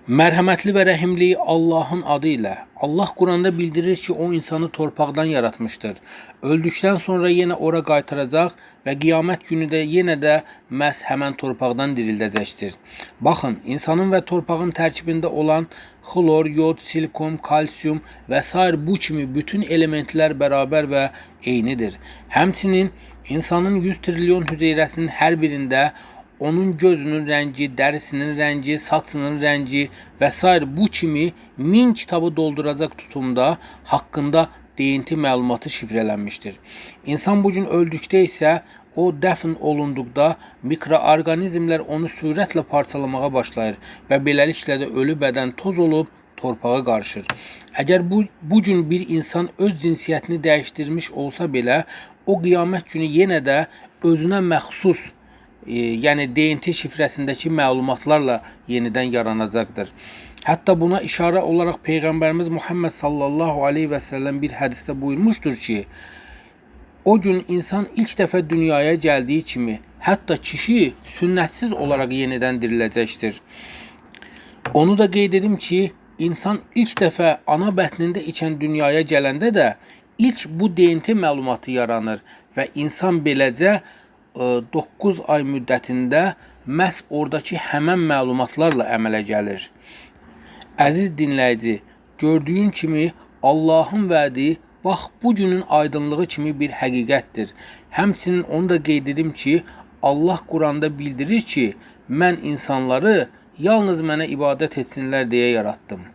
Mərhəmətli və rəhimli Allahın adı ilə. Allah Quranda bildirir ki, o insanı torpaqdan yaratmışdır. Öldükdən sonra yenə ora qaytaracaq və qiyamət günü də yenə də məhz həmən torpaqdan dirildəcəkdir. Baxın, insanın və torpağın tərkibində olan xlor, yod, silikon, kalsium və s. bu kimi bütün elementlər bərabər və eynidir. Həmçinin insanın 100 trilyon hüceyrəsinin hər birində onun gözünün rəngi, dərisinin rəngi, saçının rəngi və s. bu kimi 1000 kitabı dolduracaq tutumda haqqında deyinti məlumatı şifrələnmişdir. İnsan bugün öldükdə isə o dəfn olunduqda mikroorqanizmlər onu sürətlə parçalamağa başlayır və beləliklə də ölü bədən toz olub torpağa qarışır. Əgər bugün bir insan öz cinsiyyətini dəyişdirmiş olsa belə, o qiyamət günü yenə də özünə məxsus yəni DNT şifrəsindəki məlumatlarla yenidən yaranacaqdır. Hətta buna işarə olaraq Peyğəmbərimiz Muhammed sallallahu aleyhi və səlləm bir hədisdə buyurmuşdur ki, o gün insan ilk dəfə dünyaya gəldiyi kimi, hətta kişi sünnətsiz olaraq yenidən diriləcəkdir. Onu da qeyd edim ki, insan ilk dəfə ana bətnində ikən dünyaya gələndə də ilk bu DNT məlumatı yaranır və insan beləcə 9 ay müddətində məhz oradakı həmən məlumatlarla əmələ gəlir. Əziz dinləyici, gördüyün kimi Allahın vədi bax bugünün aydınlığı kimi bir həqiqətdir. Həmçinin onu da qeyd edim ki, Allah Quranda bildirir ki, mən insanları yalnız mənə ibadət etsinlər deyə yaratdım.